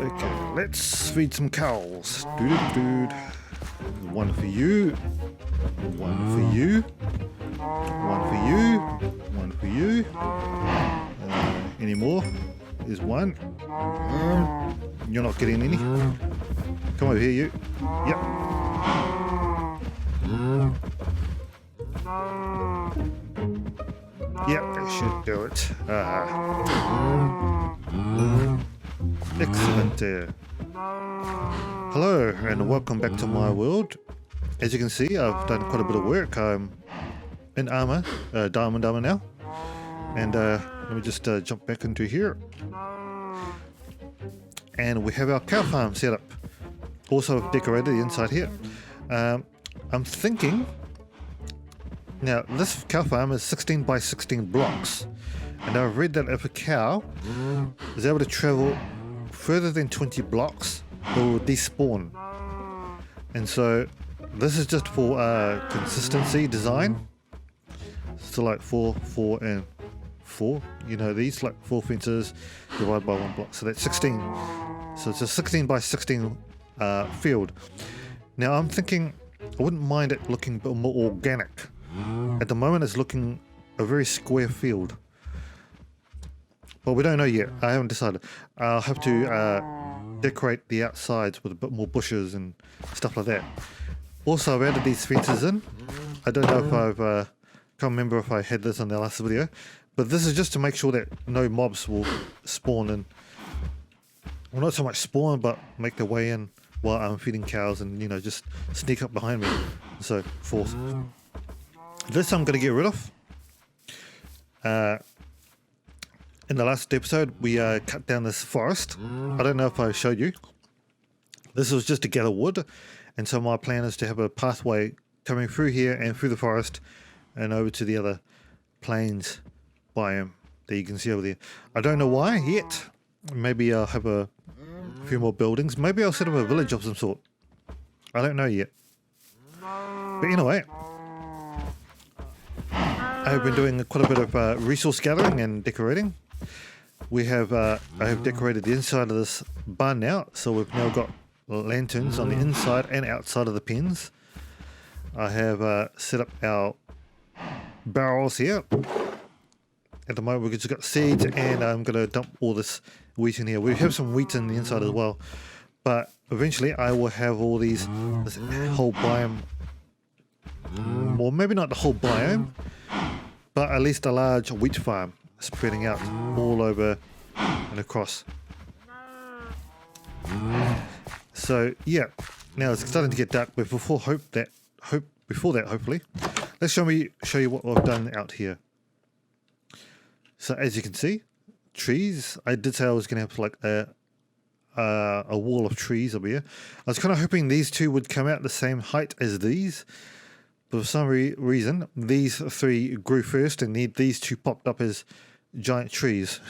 Okay, let's feed some cows. One for you. One for you. One for you. One for you. Any more? There's one. You're not getting any. Come over here, you. Yep. Yep, that should do it. Excellent there. Hello and welcome back to my world. As you can see, I've done quite a bit of work. I'm in armor, diamond armor now. And let me just jump back into here. And we have our cow farm set up. Also decorated the inside here. I'm thinking, now this cow farm is 16 by 16 blocks. And I've read that if a cow is able to travel further than 20 blocks, it will despawn. And so this is just for consistency design. So like 4, 4 and 4, you know, these like 4 fences divided by 1 block. So that's 16. So it's a 16 by 16 field. Now I'm thinking I wouldn't mind it looking a bit more organic. At the moment it's looking a very square field. But we don't know yet. I haven't decided. I'll have to decorate the outsides with a bit more bushes and stuff like that. Also, I've added these fences in. I don't know if I've... can't remember if I had this on the last video. But this is just to make sure that no mobs will spawn in. Well, not so much spawn, but make their way in while I'm feeding cows and, you know, just sneak up behind me. So, force. This I'm going to get rid of. In the last episode, we cut down this forest. I don't know if I showed you. This was just to gather wood. And so my plan is to have a pathway coming through here and through the forest and over to the other plains biome that you can see over there. I don't know why yet. Maybe I'll have a few more buildings. Maybe I'll set up a village of some sort. I don't know yet. But anyway, I've been doing quite a bit of resource gathering and decorating. We have I have decorated the inside of this barn now, so we've now got lanterns on the inside and outside of the pens. I have set up our barrels here. At the moment we've just got seeds, and I'm going to dump all this wheat in here. We have some wheat in the inside as well, but eventually I will have all these, this whole biome, well, maybe not the whole biome, but at least a large wheat farm spreading out all over and across. So yeah, now it's starting to get dark, but before that, hopefully, let's show you what I've done out here. So as you can see, trees. I did say I was going to have like a wall of trees over here. I was kind of hoping these two would come out the same height as these, but for some reason these three grew first, and these two popped up as giant trees.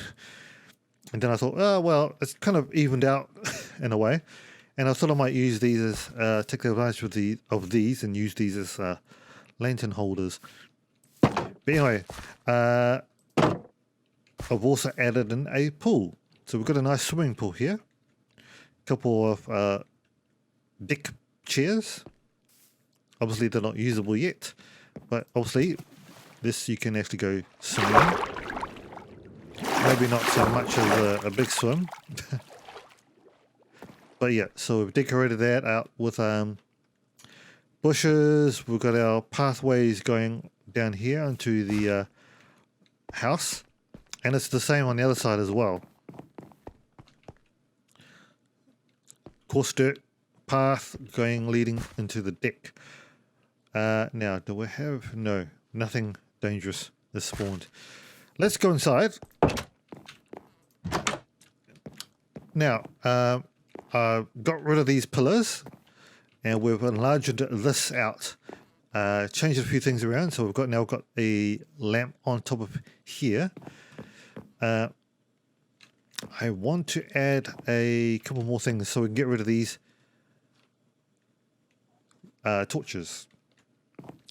And then I thought, oh well, it's kind of evened out in a way. And I thought I might use these as take advantage of these and use these as lantern holders. But anyway, I've also added in a pool. So we've got a nice swimming pool here. A couple of deck chairs. Obviously they're not usable yet, but obviously this you can actually go swimming. Maybe not so much as a big swim. But yeah, so we've decorated that out with bushes. We've got our pathways going down here into the house. And it's the same on the other side as well. Coarse dirt path leading into the deck. Now, do we have... No, nothing dangerous is spawned. Let's go inside. Now, got rid of these pillars, and we've enlarged this out. Changed a few things around, so we've now got a lamp on top of here. I want to add a couple more things so we can get rid of these torches.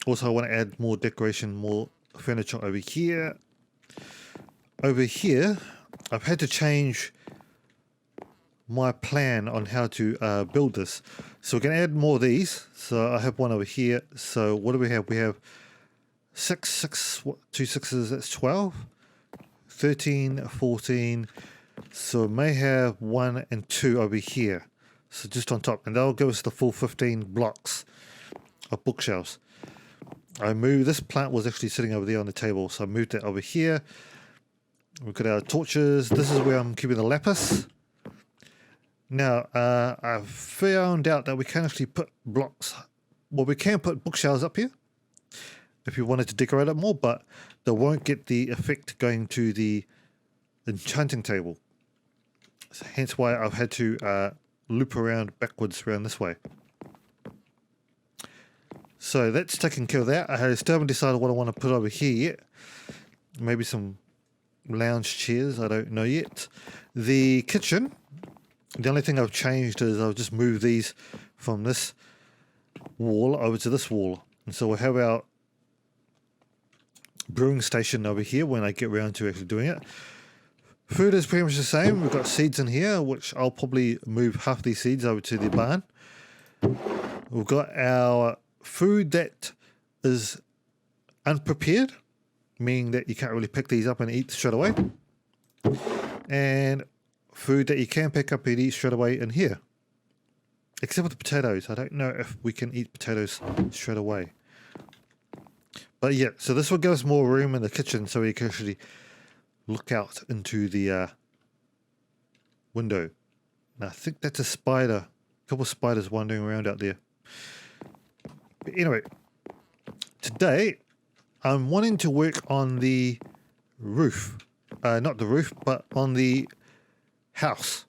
Also, I want to add more decoration, more furniture over here. Over here, I've had to change my plan on how to build this. So we can add more of these. So I have one over here. So what do we have? We have 2 sixes, that's 12. 13, 14. So we may have 1 and 2 over here. So just on top. And that'll give us the full 15 blocks of bookshelves. I moved, this plant was actually sitting over there on the table. So I moved it over here. We've got our torches. This is where I'm keeping the lapis. Now, I've found out that we can actually put blocks, well, we can put bookshelves up here if you wanted to decorate it more, but they won't get the effect going to the enchanting table. So hence why I've had to loop around backwards around this way. So that's taken care of that. I still haven't decided what I want to put over here yet. Maybe some lounge chairs, I don't know yet. The kitchen, the only thing I've changed is I've just moved these from this wall over to this wall. And so we'll have our brewing station over here when I get around to actually doing it. Food is pretty much the same. We've got seeds in here, which I'll probably move half these seeds over to the barn. We've got our food that is unprepared, meaning that you can't really pick these up and eat straight away. And food that you can pick up and eat straight away in here. Except for the potatoes. I don't know if we can eat potatoes straight away. But yeah, so this will give us more room in the kitchen so we can actually look out into the window. And I think that's a spider. A couple of spiders wandering around out there. But anyway, today I'm wanting to work on the roof. Not the roof, but on the house.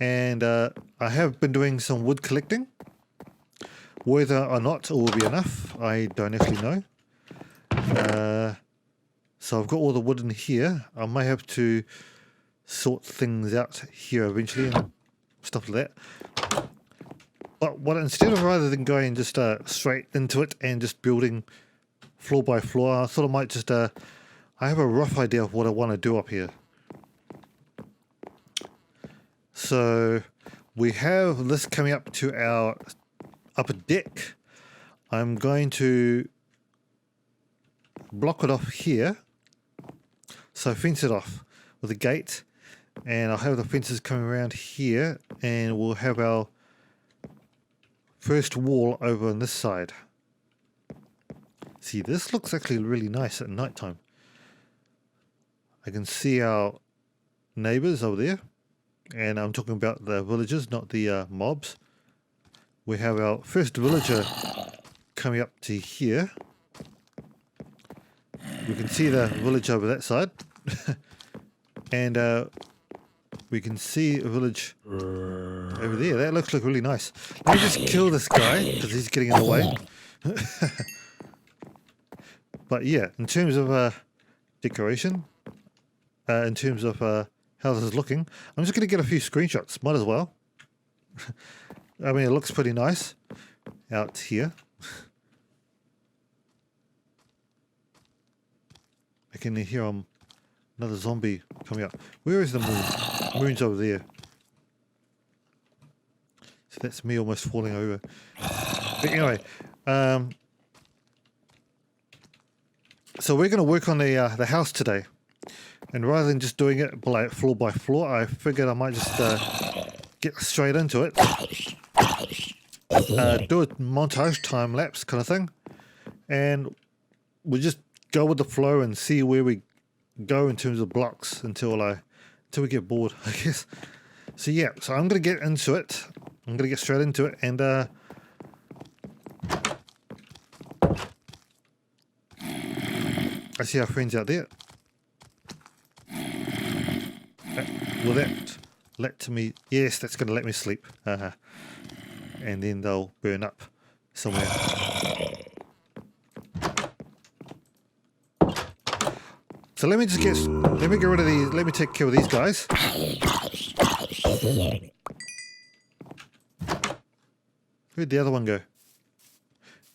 And I have been doing some wood collecting. Whether or not it will be enough, I don't actually know. So I've got all the wood in here. I may have to sort things out here eventually and stuff like that. But instead of rather than going just straight into it and just building floor by floor, I thought I might just I have a rough idea of what I want to do up here. So we have this coming up to our upper deck. I'm going to block it off here. So fence it off with a gate, and I'll have the fences coming around here, and we'll have our first wall over on this side. See, this looks actually really nice at night time. I can see our neighbors over there, and I'm talking about the villagers, not the mobs. We have our first villager coming up to here. We can see the village over that side. And we can see a village over there. That looks like really nice. Let me just kill this guy because he's getting in the way. But yeah, in terms of decoration, in terms of how this is looking, I'm just going to get a few screenshots. Might as well. I mean, it looks pretty nice out here. I can hear another zombie coming up. Where is the moon? The moon's over there. So that's me almost falling over. But anyway, so we're going to work on the house today. And rather than just doing it like floor by floor, I figured I might just get straight into it. Do a montage time lapse kind of thing. And we'll just go with the flow and see where we go in terms of blocks until we get bored, I guess. So yeah, so I'm going to get into it. I'm going to get straight into it, and I see our friends out there. Will Yes, that's going to let me sleep. And then they'll burn up somewhere. So let me get rid of these. Let me take care of these guys. Where'd the other one go?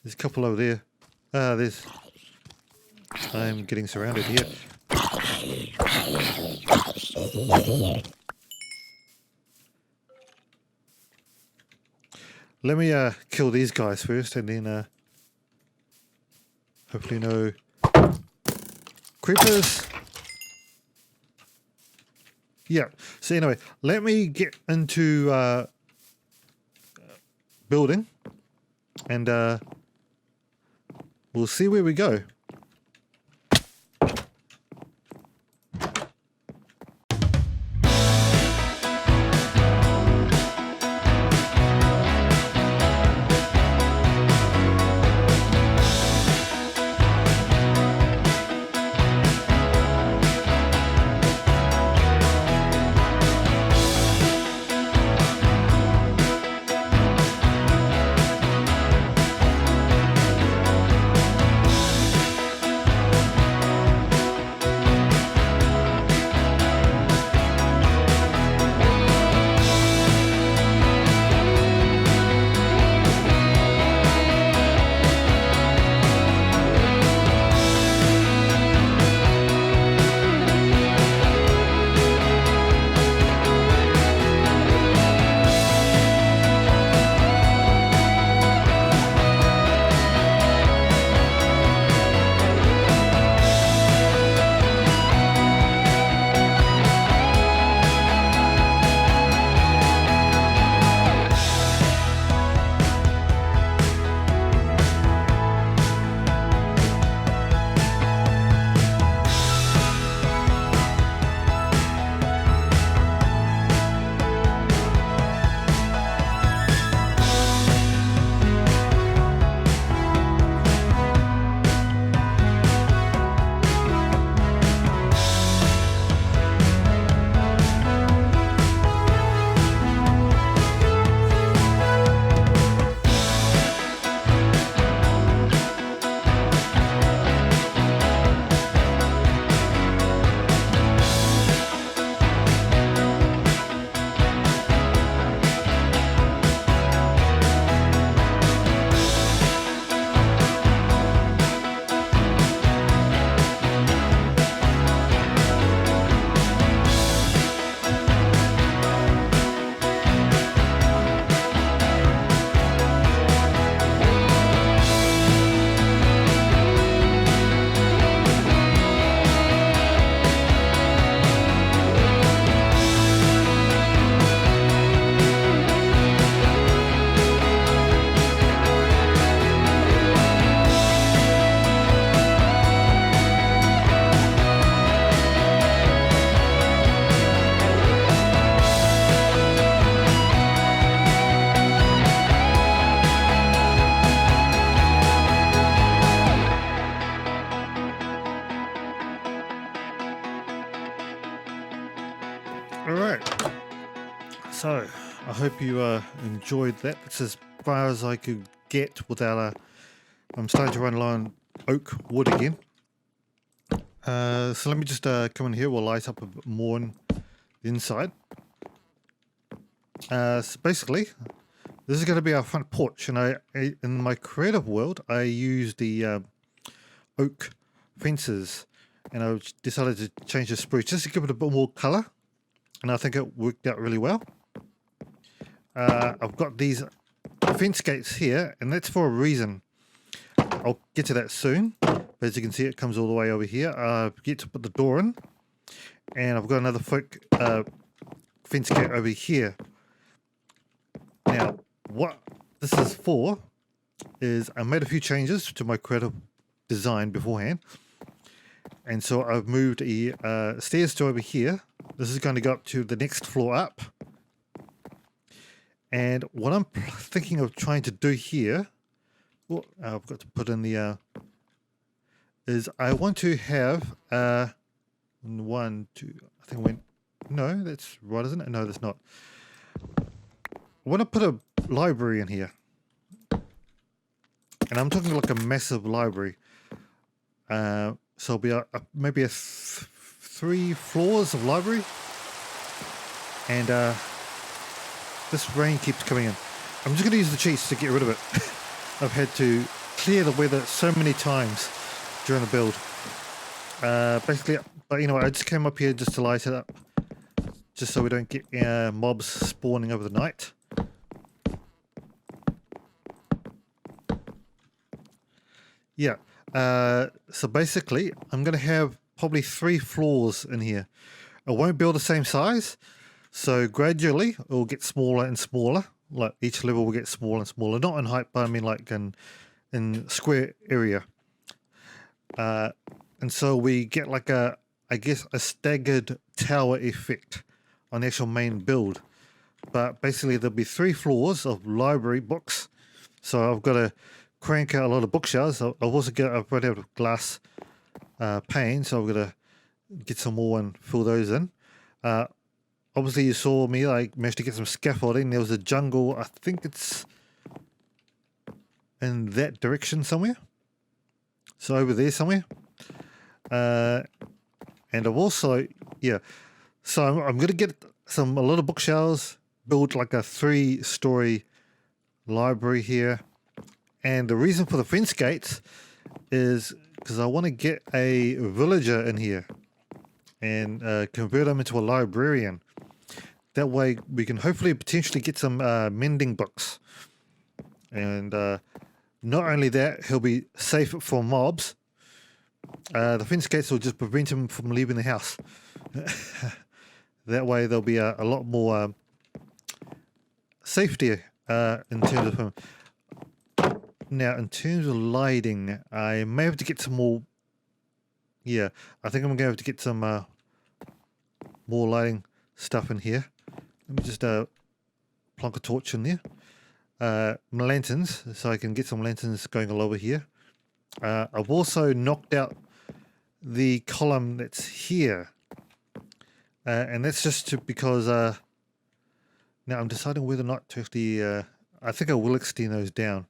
There's a couple over there. I'm getting surrounded here. Let me kill these guys first, and then hopefully no creepers. Yeah. So anyway, let me get into building, and we'll see where we go. So, I hope you enjoyed that. It's as far as I could get without I'm starting to run low on oak wood again. So let me just come in here. We'll light up a bit more on the inside. So basically, this is going to be our front porch. And in my creative world, I used the oak fences. And I decided to change the spruce just to give it a bit more colour. And I think it worked out really well. I've got these fence gates here, and that's for a reason. I'll get to that soon. But as you can see, it comes all the way over here. I get to put the door in, and I've got another fence gate over here. Now, what this is for is I made a few changes to my creative design beforehand, and so I've moved a stairs to over here. This is going to go up to the next floor up. And what I'm thinking of trying to do here, I've got to put in the, is I want to have 1, 2, I think I went No, that's right, isn't it? No, that's not. I want to put a library in here. And I'm talking like a massive library. So it'll be maybe 3 floors of library. And this rain keeps coming in. I'm just going to use the cheats to get rid of it. I've had to clear the weather so many times during the build. Basically, but you know what, I just came up here just to light it up. Just so we don't get mobs spawning over the night. Yeah, so basically, I'm going to have probably 3 floors in here. I won't build the same size, so gradually it will get smaller and smaller. Like each level will get smaller and smaller. Not in height, but I mean like in square area. And so we get like I guess a staggered tower effect on the actual main build. But basically there'll be 3 floors of library books. So I've got to crank out a lot of bookshelves. I've run out of glass panes, so I've got to get some more and fill those in. Obviously you saw me, I managed to get some scaffolding. There was a jungle, I think it's in that direction somewhere. So over there somewhere. And I've also, yeah, so I'm going to get a lot of bookshelves, build like a 3-story library here. And the reason for the fence gates is because I want to get a villager in here and convert him into a librarian. That way we can hopefully potentially get some mending books. And not only that, he'll be safe from mobs. The fence gates will just prevent him from leaving the house. That way there'll be a lot more safety in terms of him. Now, in terms of lighting, I may have to get some more. Yeah, I think I'm going to have to get some more lighting stuff in here. Let me just plonk a torch in there. My lanterns, so I can get some lanterns going all over here. I've also knocked out the column that's here. And that's just because now I'm deciding whether or not to actually. I think I will extend those down.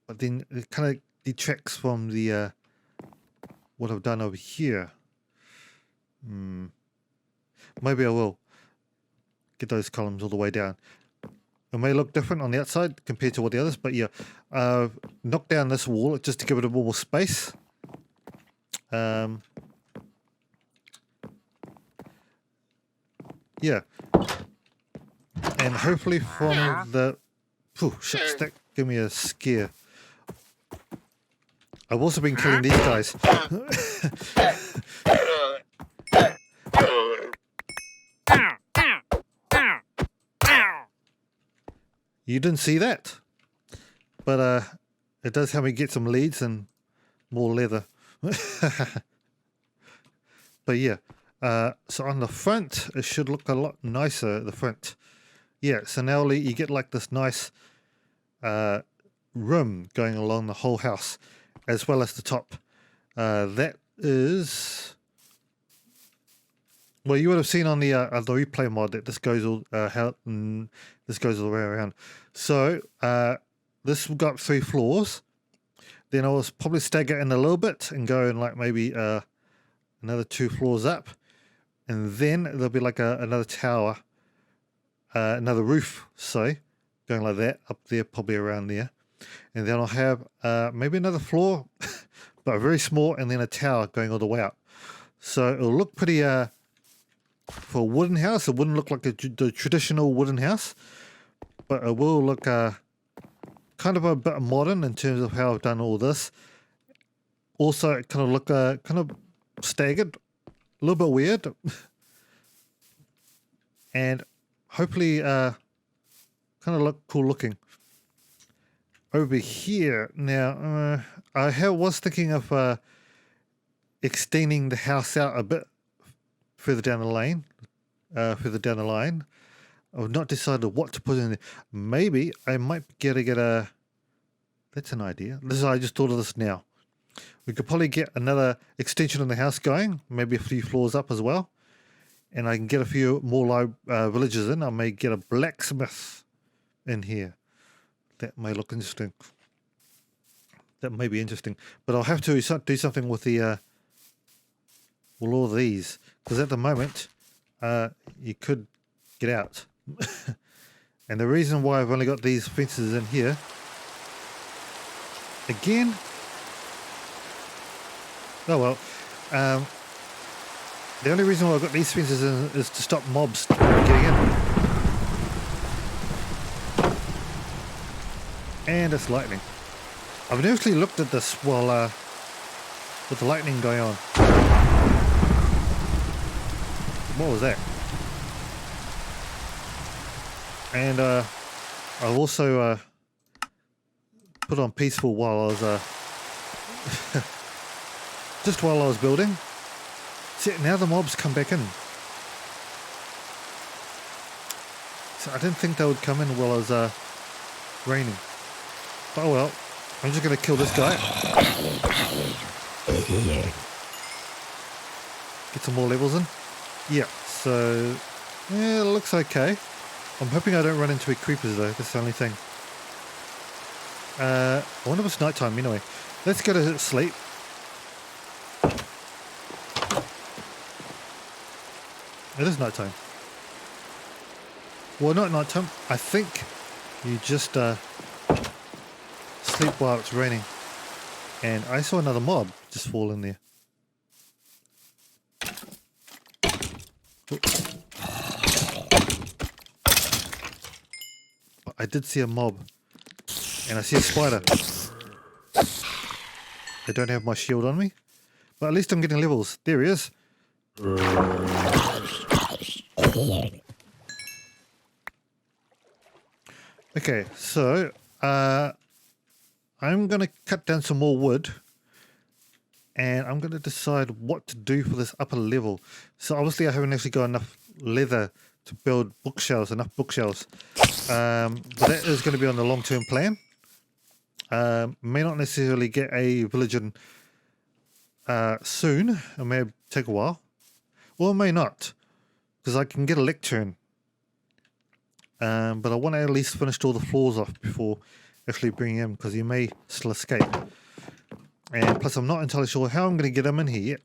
But then it kind of detracts from the what I've done over here. Maybe I will get those columns all the way down. It may look different on the outside compared to all the others, but yeah, knock down this wall just to give it a more space. Yeah, and hopefully from the shucks, that gave me a scare. I've also been killing these guys. You didn't see that, but it does help me get some leads and more leather. But yeah, so on the front it should look a lot nicer at the front. Yeah, so now you get like this nice room going along the whole house, as well as the top. That is, well, you would have seen on the replay mod that this goes all this goes all the way around. So this got 3 floors. Then I was probably stagger in a little bit and go in like maybe another 2 floors up, and then there'll be like another tower, another roof, say, going like that up there, probably around there. And then I'll have maybe another floor, but very small, and then a tower going all the way up. So it'll look pretty, for a wooden house, it wouldn't look like the traditional wooden house, but it will look kind of a bit modern in terms of how I've done all this. Also, it kind of look kind of staggered, a little bit weird, and hopefully kind of look cool looking. Over here now, I was thinking of extending the house out a bit further down the line. I've not decided what to put in there. Maybe I might get a. That's an idea. I just thought of this now. We could probably get another extension in the house going, maybe a few floors up as well. And I can get a few more villagers in. I may get a blacksmith in here. That may look interesting. That may be interesting. But I'll have to do something with the with all of these. Because at the moment, you could get out. And the reason why I've only got these fences in here, again, oh well, the only reason why I've got these fences in is to stop mobs getting in. And it's lightning. I've never actually looked at this while with the lightning going on. What was that? And I've also put on peaceful while I was just while I was building. See, now the mobs come back in. So I didn't think they would come in while I was raining. But oh well, I'm just going to kill this guy. Get some more levels in. Yeah, so yeah, it looks okay. I'm hoping I don't run into creepers though, that's the only thing. I wonder if it's night time anyway. Let's go to sleep. It is night time. Well, not night time. I think you just sleep while it's raining. And I saw another mob just fall in there. I did see a mob. And I see a spider. They don't have my shield on me. But at least I'm getting levels. There he is. Okay, so I'm going to cut down some more wood. And I'm going to decide what to do for this upper level. So obviously I haven't actually got enough leather to build bookshelves, enough bookshelves. But that is going to be on the long-term plan. May not necessarily get a village in soon. It may take a while. Or it may not. Because I can get a lectern. But I want to at least finish all the floors off before actually bringing him. Because he may still escape. And plus I'm not entirely sure how I'm going to get him in here yet.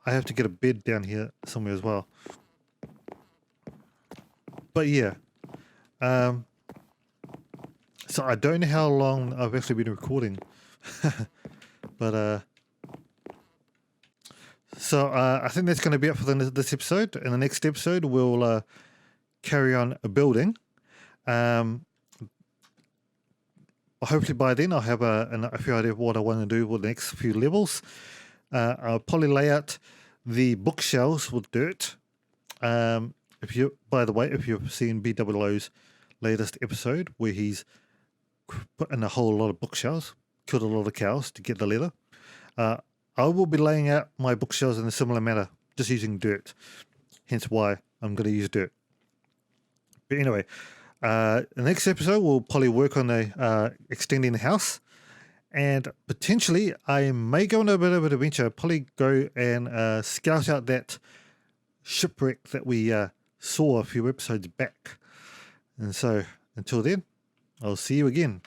I have to get a bed down here somewhere as well. But yeah. So I don't know how long I've actually been recording. But so I think that's going to be it for this episode. In the next episode we'll carry on building. Hopefully by then I'll have a few idea of what I want to do with the next few levels. I'll probably lay out the bookshelves with dirt. By the way, if you've seen B00's latest episode where he's put in a whole lot of bookshelves, killed a lot of cows to get the leather, I will be laying out my bookshelves in a similar manner, just using dirt. Hence why I'm going to use dirt. But anyway, the next episode we'll probably work on extending the house, and potentially I may go on a bit of an adventure. Probably go and scout out that shipwreck that we saw a few episodes back. And so until then, I'll see you again.